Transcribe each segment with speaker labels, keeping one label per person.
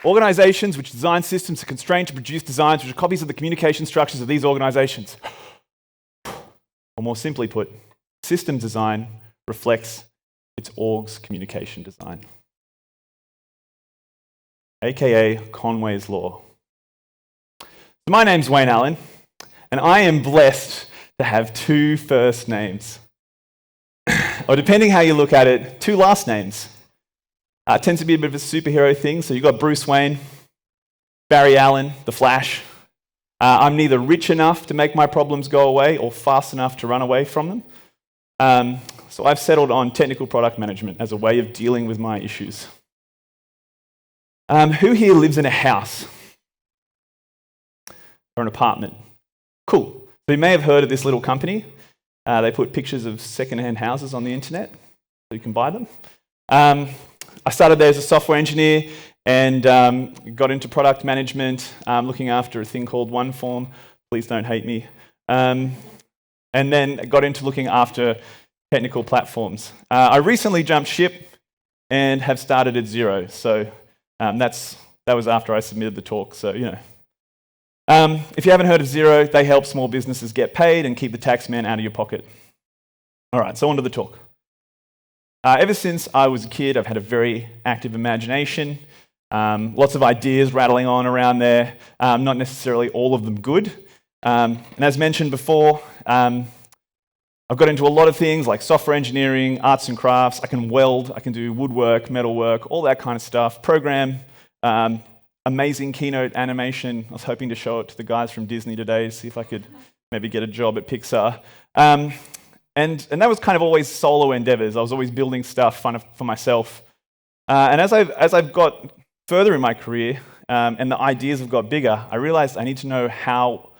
Speaker 1: Organizations which design systems are constrained to produce designs which are copies of the communication structures of these organizations. Or more simply put, system design reflects its org's communication design. AKA Conway's Law. So my name's Wayne Allen, and I am blessed to have two first names. Or depending how you look at it, two last names. Tends to be a bit of a superhero thing, so you've got Bruce Wayne, Barry Allen, the Flash. I'm neither rich enough to make my problems go away or fast enough to run away from them. So I've settled on technical product management as a way of dealing with my issues. Who here lives in a house or an apartment? Cool. So you may have heard of this little company. They put pictures of second-hand houses on the internet so you can buy them. I started there as a software engineer and got into product management, looking after a thing called OneForm. Please don't hate me. And then got into looking after technical platforms. I recently jumped ship and have started at zero. So that was after I submitted the talk. So, you know. If you haven't heard of Xero, they help small businesses get paid and keep the tax man out of your pocket. All right, so on to the talk. Ever since I was a kid, I've had a very active imagination, lots of ideas rattling on around there, not necessarily all of them good. And as mentioned before, I've got into a lot of things like software engineering, arts and crafts. I can weld, I can do woodwork, metalwork, all that kind of stuff, program, amazing keynote animation. I was hoping to show it to the guys from Disney today, see if I could maybe get a job at Pixar. And that was kind of always solo endeavors. I was always building stuff for myself. And as I've got further in my career and the ideas have got bigger, I realized I need to know how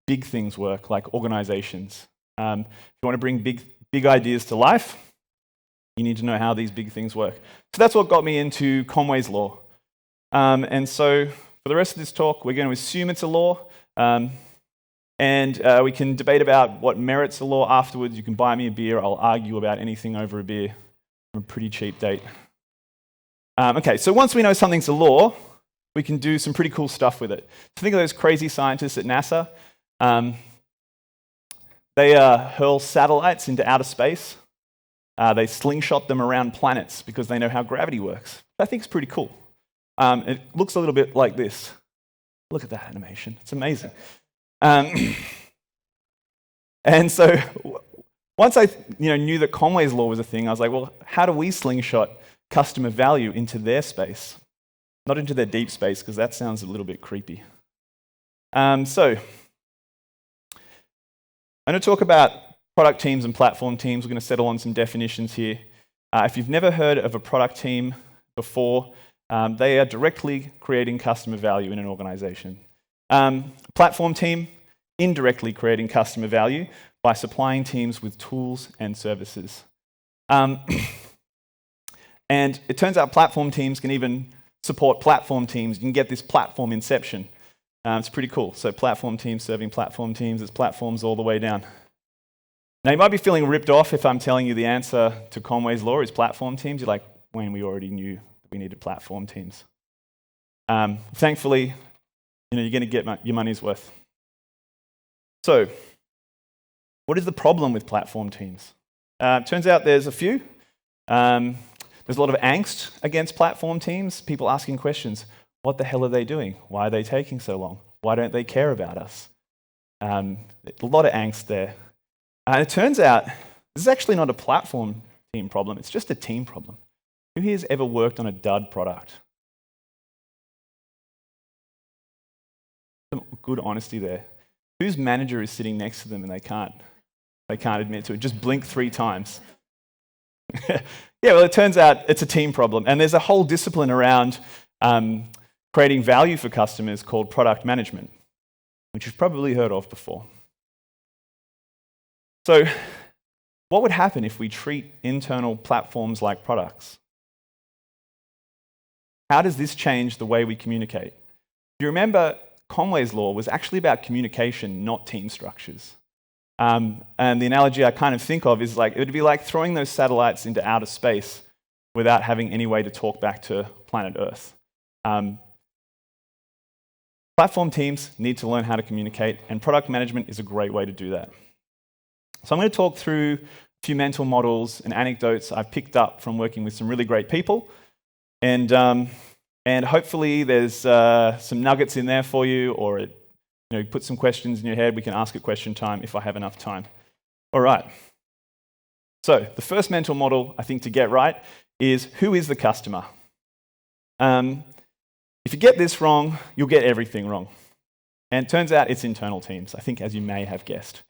Speaker 1: big things work, like organizations. If you want to bring big ideas to life, you need to know how these big things work. So that's what got me into Conway's Law. And so for the rest of this talk, we're going to assume it's a law. And we can debate about what merits a law afterwards. You can buy me a beer. I'll argue about anything over a beer from a pretty cheap date. Okay, so once we know something's a law, we can do some pretty cool stuff with it. So think of those crazy scientists at NASA. They hurl satellites into outer space. They slingshot them around planets because they know how gravity works. I think it's pretty cool. It looks a little bit like this. Look at that animation. It's amazing. And so once I knew that Conway's Law was a thing, I was like, well, how do we slingshot customer value into their space? Not into their deep space, because that sounds a little bit creepy. So I'm going to talk about product teams and platform teams. We're going to settle on some definitions here. If you've never heard of a product team before, they are directly creating customer value in an organization. Platform team, indirectly creating customer value by supplying teams with tools and services. And it turns out platform teams can even support platform teams. You can get this platform inception. It's pretty cool. So platform teams serving platform teams, it's platforms all the way down. Now you might be feeling ripped off if I'm telling you the answer to Conway's Law is platform teams. You're like, Wayne, we already knew we needed platform teams. Thankfully, you're going to get your money's worth. So, what is the problem with platform teams? Turns out there's a few. There's a lot of angst against platform teams, people asking questions. What the hell are they doing? Why are they taking so long? Why don't they care about us? A lot of angst there. And it turns out this is actually not a platform team problem, it's just a team problem. Who here has ever worked on a dud product? Some good honesty there. Whose manager is sitting next to them and they can't admit to it? Just blink 3 times. Yeah, well, it turns out it's a team problem. And there's a whole discipline around creating value for customers called product management, which you've probably heard of before. So what would happen if we treat internal platforms like products? How does this change the way we communicate? Do you remember Conway's Law was actually about communication, not team structures? And the analogy I kind of think of is like, it would be like throwing those satellites into outer space without having any way to talk back to planet Earth. Platform teams need to learn how to communicate, and product management is a great way to do that. So I'm going to talk through a few mental models and anecdotes I've picked up from working with some really great people, and hopefully there's some nuggets in there for you, or put some questions in your head. We can ask at question time if I have enough time. All right. So the first mental model I think to get right is, who is the customer? If you get this wrong, you'll get everything wrong. And it turns out it's internal teams, I think, as you may have guessed.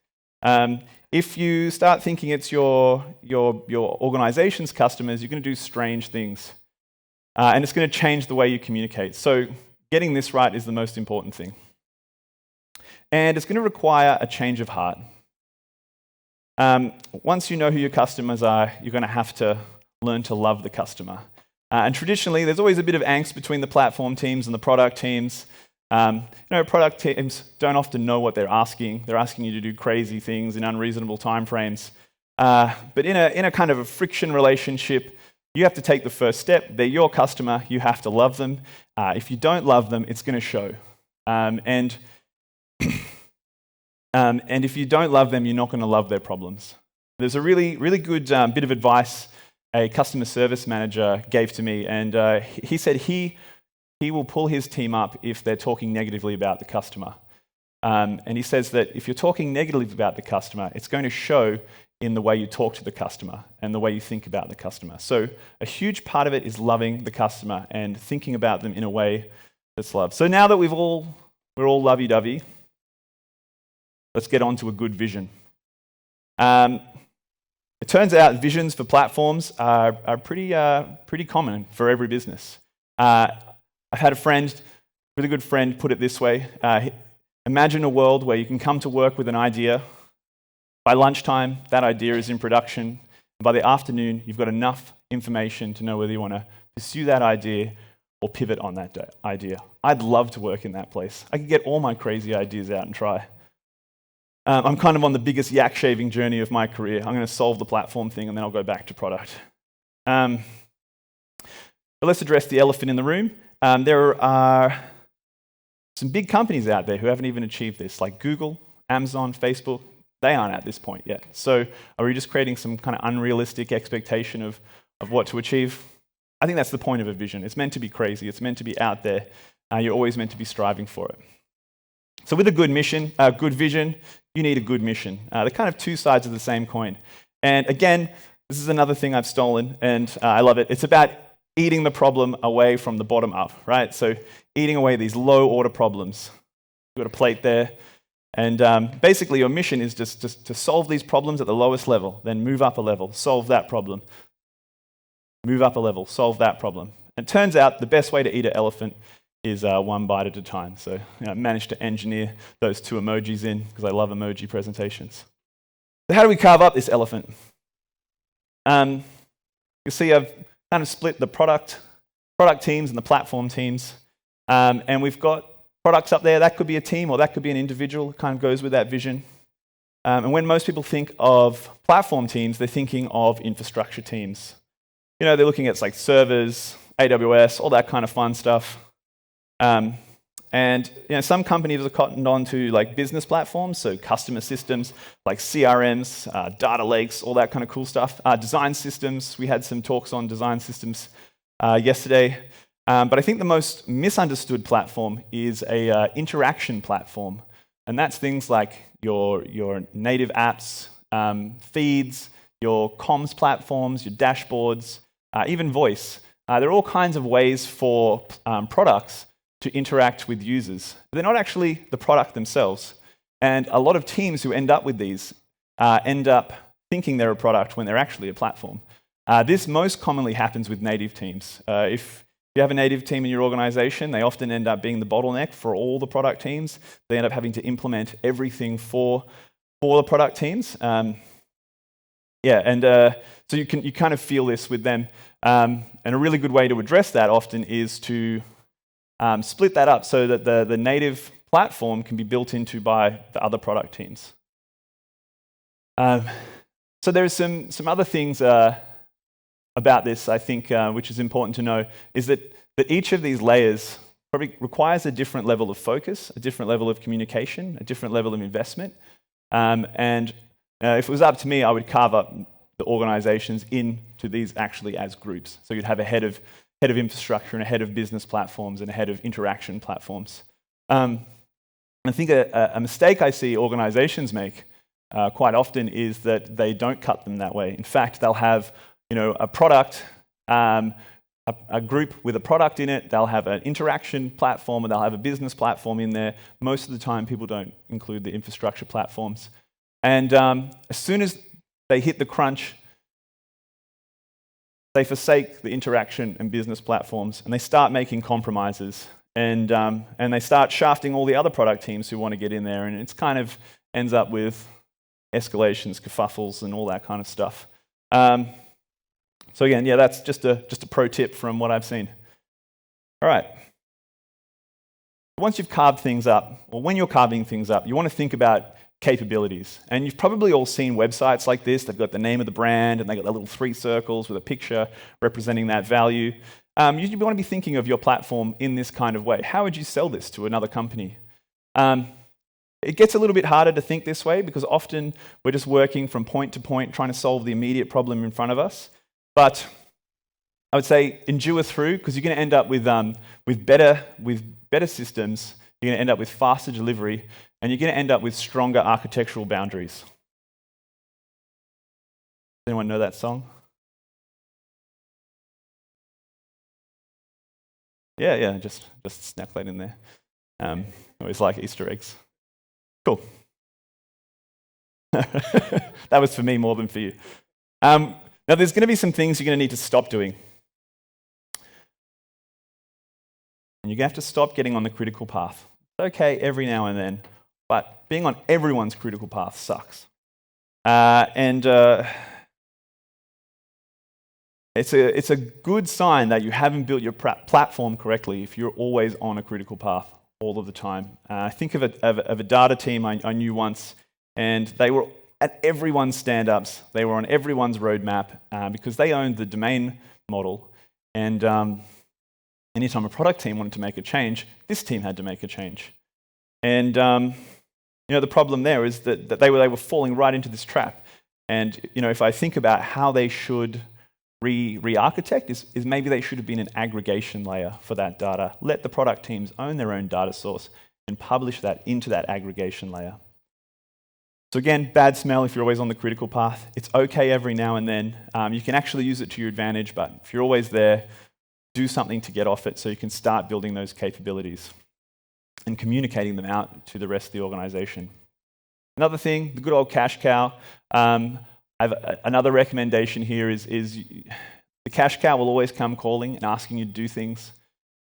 Speaker 1: If you start thinking it's your organization's customers, you're going to do strange things. And it's going to change the way you communicate. So getting this right is the most important thing. And it's going to require a change of heart. Once you know who your customers are, you're going to have to learn to love the customer. And traditionally, there's always a bit of angst between the platform teams and the product teams. Product teams don't often know what they're asking. They're asking you to do crazy things in unreasonable timeframes. But in a kind of a friction relationship, you have to take the first step. They're your customer. You have to love them. If you don't love them, it's going to show. And if you don't love them, you're not going to love their problems. There's a really, really good bit of advice a customer service manager gave to me, and he said he will pull his team up if they're talking negatively about the customer. And he says that if you're talking negatively about the customer, it's going to show in the way you talk to the customer and the way you think about the customer. So a huge part of it is loving the customer and thinking about them in a way that's loved. So now that we're all lovey-dovey, let's get on to a good vision. It turns out visions for platforms are pretty common for every business. I've had a really good friend, put it this way. Imagine a world where you can come to work with an idea. By lunchtime, that idea is in production. And by the afternoon, you've got enough information to know whether you want to pursue that idea or pivot on that idea. I'd love to work in that place. I could get all my crazy ideas out and try. I'm kind of on the biggest yak shaving journey of my career. I'm going to solve the platform thing and then I'll go back to product. But let's address the elephant in the room. There are some big companies out there who haven't even achieved this, like Google, Amazon, Facebook. They aren't at this point yet. So are we just creating some kind of unrealistic expectation of what to achieve? I think that's the point of a vision. It's meant to be crazy. It's meant to be out there. You're always meant to be striving for it. So with a good vision, you need a good mission. They're kind of two sides of the same coin. And again, this is another thing I've stolen, and I love it. It's about eating the problem away from the bottom up, right? So eating away these low-order problems. You've got a plate there. And basically, your mission is just to solve these problems at the lowest level, then move up a level, solve that problem. Move up a level, solve that problem. And it turns out the best way to eat an elephant is one bite at a time. So I managed to engineer those two emojis in because I love emoji presentations. So how do we carve up this elephant? You see I've kind of split the product teams and the platform teams. And we've got products up there. That could be a team or that could be an individual. It kind of goes with that vision. And when most people think of platform teams, they're thinking of infrastructure teams. They're looking at like servers, AWS, all that kind of fun stuff. And some companies have cottoned on to like business platforms, so customer systems like CRMs, data lakes, all that kind of cool stuff. Design systems, we had some talks on design systems yesterday. But I think the most misunderstood platform is a interaction platform. And that's things like your native apps, feeds, your comms platforms, your dashboards, even voice. There are all kinds of ways for products to interact with users. They're not actually the product themselves. And a lot of teams who end up with these end up thinking they're a product when they're actually a platform. This most commonly happens with native teams. If you have a native team in your organization, they often end up being the bottleneck for all the product teams. They end up having to implement everything for the product teams. So you kind of feel this with them. And a really good way to address that often is to split that up so that the native platform can be built into by the other product teams. So there's some other things about this, I think, which is important to know, is that each of these layers probably requires a different level of focus, a different level of communication, a different level of investment. And if it was up to me, I would carve up the organizations into these actually as groups. So you'd have a head of infrastructure and a head of business platforms and a head of interaction platforms. I think a mistake I see organizations make quite often is that they don't cut them that way. In fact, they'll have a product, a group with a product in it, they'll have an interaction platform, and they'll have a business platform in there. Most of the time, people don't include the infrastructure platforms. And as soon as they hit the crunch, they forsake the interaction and business platforms, and they start making compromises, and they start shafting all the other product teams who want to get in there, and it's kind of ends up with escalations, kerfuffles, and all that kind of stuff. So again, yeah, that's just a pro tip from what I've seen. All right. Once you've carved things up, or when you're carving things up, you want to think about capabilities. And you've probably all seen websites like this. They've got the name of the brand, and they've got the little 3 circles with a picture representing that value. You want to be thinking of your platform in this kind of way. How would you sell this to another company? It gets a little bit harder to think this way because often we're just working from point to point, trying to solve the immediate problem in front of us. But I would say endure through, because you're going to end up with better systems. You're going to end up with faster delivery, and you're going to end up with stronger architectural boundaries. Does anyone know that song? Yeah, just snap that in there. Always like Easter eggs. Cool. That was for me more than for you. Now, there's going to be some things you're going to need to stop doing. And you're going to have to stop getting on the critical path. It's okay every now and then, but being on everyone's critical path sucks. It's a good sign that you haven't built your platform correctly if you're always on a critical path all of the time. Think of a data team I knew once, and they were at everyone's stand-ups. They were on everyone's roadmap because they owned the domain model. And anytime a product team wanted to make a change, this team had to make a change. And the problem there is that they were falling right into this trap. And if I think about how they should re-architect, is maybe they should have been an aggregation layer for that data. Let the product teams own their own data source and publish that into that aggregation layer. So again, bad smell if you're always on the critical path. It's okay every now and then. You can actually use it to your advantage, but if you're always there, do something to get off it so you can start building those capabilities and communicating them out to the rest of the organization. Another thing, the good old cash cow. Another recommendation here is the cash cow will always come calling and asking you to do things,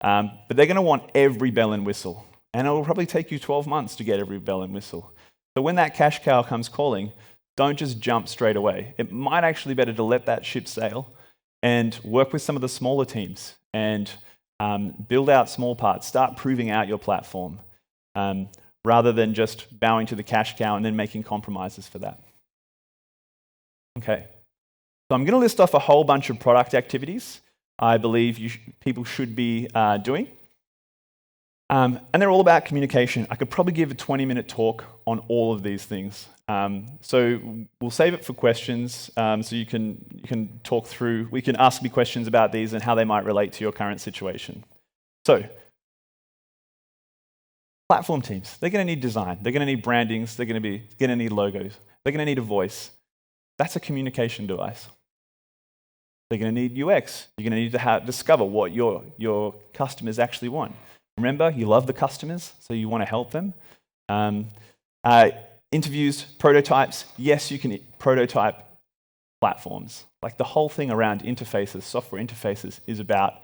Speaker 1: but they're going to want every bell and whistle, and it will probably take you 12 months to get every bell and whistle. So when that cash cow comes calling, don't just jump straight away. It might actually be better to let that ship sail and work with some of the smaller teams and build out small parts, start proving out your platform, rather than just bowing to the cash cow and then making compromises for that. Okay, so I'm going to list off a whole bunch of product activities I believe people should be doing. And they're all about communication. I could probably give a 20-minute talk on all of these things. So we'll save it for questions, so you can talk through. We can ask me questions about these and how they might relate to your current situation. So, platform teams, they're going to need design. They're going to need brandings. They're going to need logos. They're going to need a voice. That's a communication device. They're going to need UX. You're going to need to discover what your customers actually want. Remember, you love the customers, so you want to help them. Interviews, prototypes. Yes, you can prototype platforms. Like the whole thing around interfaces, software interfaces, is about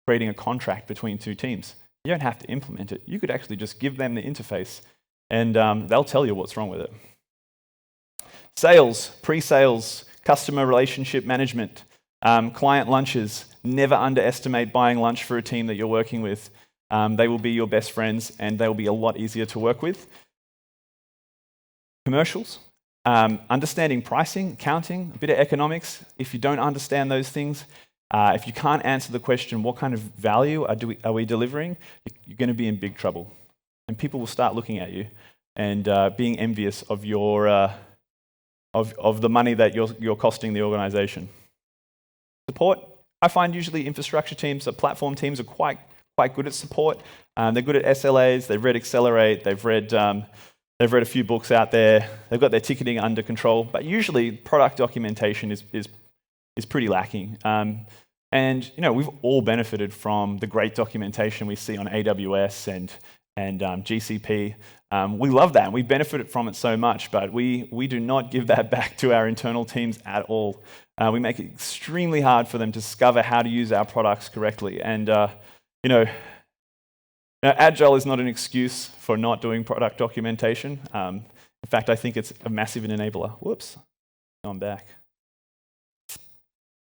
Speaker 1: creating a contract between two teams. You don't have to implement it. You could actually just give them the interface, and they'll tell you what's wrong with it. Sales, pre-sales, customer relationship management, client lunches. Never underestimate buying lunch for a team that you're working with. They will be your best friends, and they will be a lot easier to work with. Commercials, understanding pricing, accounting, a bit of economics. If you don't understand those things, If you can't answer the question, what kind of value are we delivering, you're going to be in big trouble. And people will start looking at you and being envious of your of the money that you're costing the organization. Support, I find usually infrastructure teams or platform teams are quite good at support. They're good at SLAs, they've read Accelerate, they've read a few books out there, they've got their ticketing under control, but usually product documentation is pretty lacking. And we've all benefited from the great documentation we see on AWS and GCP. We love that, and we benefited from it so much, but we do not give that back to our internal teams at all. We make it extremely hard for them to discover how to use our products correctly. And Agile is not an excuse for not doing product documentation. In fact, I think it's a massive enabler. Whoops, I'm back.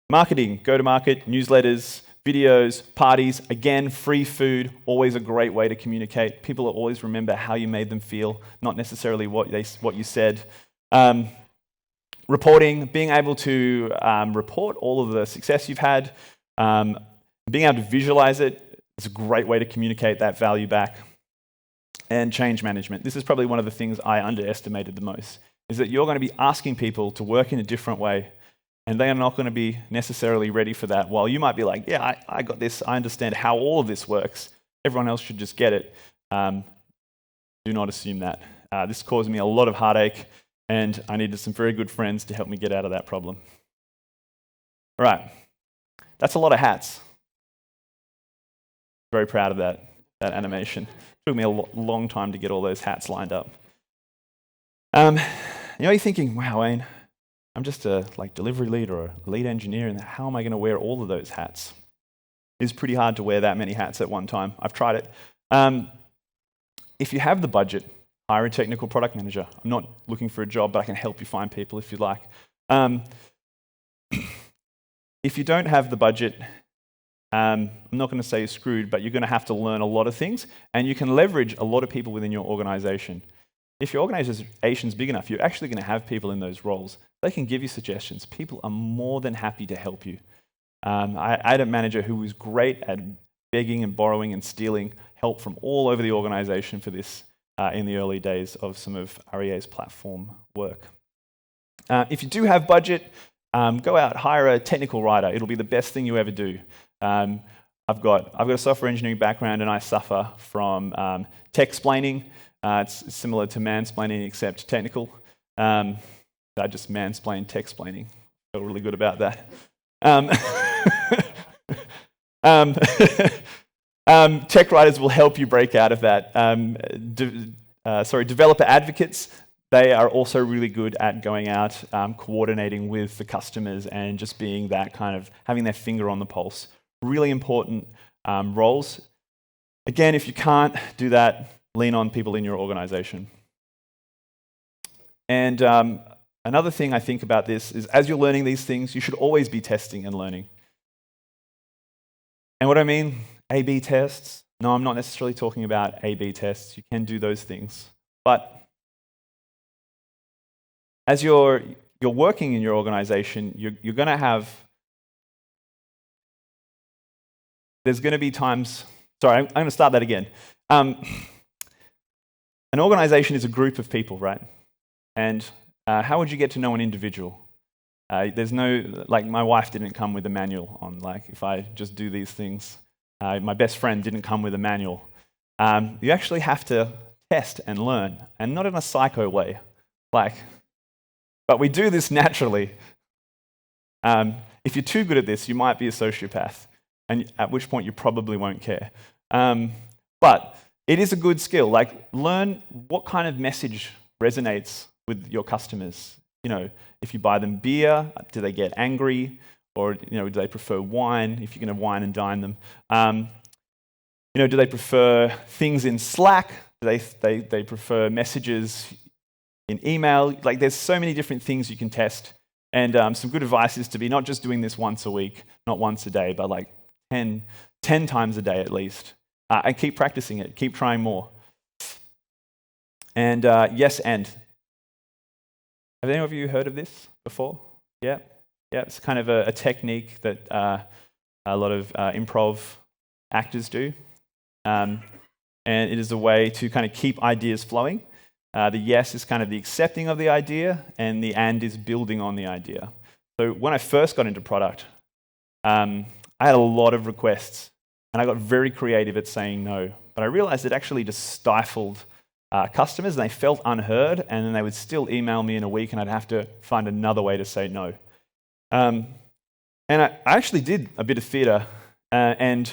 Speaker 1: Marketing, go-to-market, newsletters, videos, parties. Again, free food, always a great way to communicate. People will always remember how you made them feel, not necessarily what you said. Reporting, being able to report all of the success you've had, being able to visualize it is a great way to communicate that value back. And change management. This is probably one of the things I underestimated the most, is that you're going to be asking people to work in a different way, and they are not going to be necessarily ready for that. While you might be like, yeah, I got this, I understand how all of this works, everyone else should just get it. Do not assume that. This caused me a lot of heartache, and I needed some very good friends to help me get out of that problem. All right, that's a lot of hats. Very proud of that animation. It took me a long time to get all those hats lined up. You're thinking, wow, Wayne, I'm just a delivery lead or a lead engineer, and how am I going to wear all of those hats? It's pretty hard to wear that many hats at one time. I've tried it. If you have the budget, hire a technical product manager. I'm not looking for a job, but I can help you find people if you'd like. If you don't have the budget, I'm not going to say you're screwed, but you're going to have to learn a lot of things, and you can leverage a lot of people within your organization. If your organization's big enough, you're actually going to have people in those roles. They can give you suggestions. People are more than happy to help you. I had a manager who was great at begging and borrowing and stealing help from all over the organization for this in the early days of some of REA's platform work. If you do have budget, go out, hire a technical writer. It'll be the best thing you ever do. I've got a software engineering background, and I suffer from tech-splaining. It's similar to mansplaining, except technical. I just mansplain tech-splaining. Feel really good about that. Tech writers will help you break out of that. Developer advocates, they are also really good at going out, coordinating with the customers, and just being that kind of, having their finger on the pulse. Really important roles. Again, if you can't do that, lean on people in your organization. And another thing I think about this is, as you're learning these things, you should always be testing and learning. And what I mean, A/B tests, no, I'm not necessarily talking about A/B tests. You can do those things. But as you're working in your organization, you're going to have, there's going to be times, sorry, I'm going to start that again. An organization is a group of people, right? And how would you get to know an individual? There's no, my wife didn't come with a manual on, if I just do these things. My best friend didn't come with a manual. You actually have to test and learn, and not in a psycho way. But we do this naturally. If you're too good at this, you might be a sociopath, and at which point you probably won't care. But it is a good skill. Learn what kind of message resonates with your customers. If you buy them beer, do they get angry? Or do they prefer wine, if you're going to wine and dine them? Do they prefer things in Slack? Do they prefer messages in email? There's so many different things you can test. And some good advice is to be not just doing this once a week, not once a day, but 10 times a day at least. And keep practicing it, keep trying more. And yes, and. Have any of you heard of this before? Yeah, it's kind of a technique that a lot of improv actors do. And it is a way to kind of keep ideas flowing. The yes is kind of the accepting of the idea, and the and is building on the idea. So when I first got into product, I had a lot of requests, and I got very creative at saying no. But I realized it actually just stifled customers, and they felt unheard, and then they would still email me in a week, and I'd have to find another way to say no. And I actually did a bit of theatre, and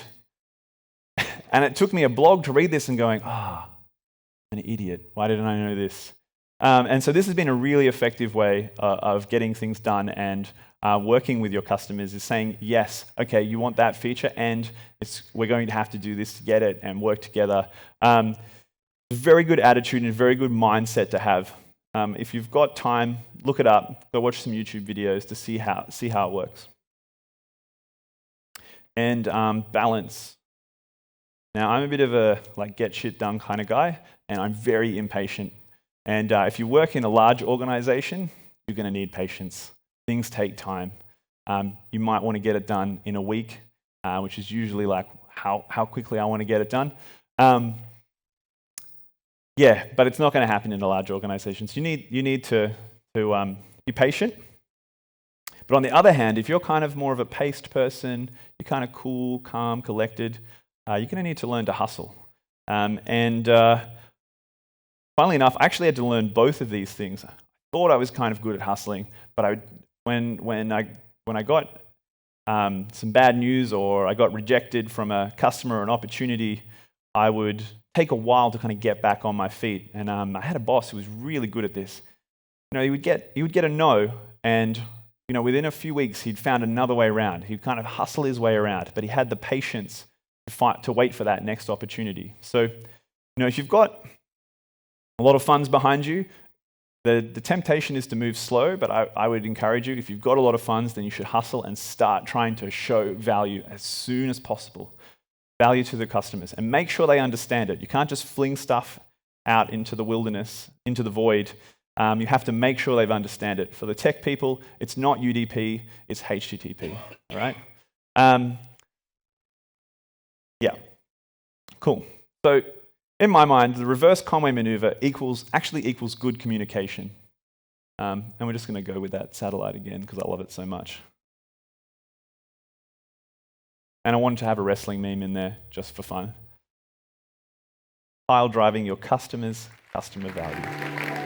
Speaker 1: it took me a blog to read this and going, an idiot. Why didn't I know this? And so this has been a really effective way of getting things done and working with your customers is saying, yes, okay, you want that feature and we're going to have to do this to get it and work together. Very good attitude and a very good mindset to have. If you've got time, look it up. Go watch some YouTube videos to see how it works. And balance. Now, I'm a bit of a get shit done kind of guy, and I'm very impatient. And if you work in a large organization, you're going to need patience. Things take time. You might want to get it done in a week, which is usually like how quickly I want to get it done. Yeah, but it's not going to happen in a large organizations. You need to be patient. But on the other hand, if you're kind of more of a paced person, you're kind of cool, calm, collected, you're going to need to learn to hustle. Funnily enough, I actually had to learn both of these things. I thought I was kind of good at hustling, but when I got some bad news or I got rejected from a customer or an opportunity, I would take a while to kind of get back on my feet. And I had a boss who was really good at this. He would get a no, and within a few weeks he'd found another way around. He'd kind of hustle his way around, but he had the patience to wait for that next opportunity. So, if you've got a lot of funds behind you, the temptation is to move slow, but I would encourage you, if you've got a lot of funds, then you should hustle and start trying to show value as soon as possible. Value to the customers, and make sure they understand it. You can't just fling stuff out into the wilderness, into the void. You have to make sure they understand it. For the tech people, it's not UDP, it's HTTP, all right? Yeah, cool. So, in my mind, the reverse Conway maneuver actually equals good communication. And we're just going to go with that satellite again because I love it so much. And I wanted to have a wrestling meme in there just for fun. Pile driving your customers' customer value.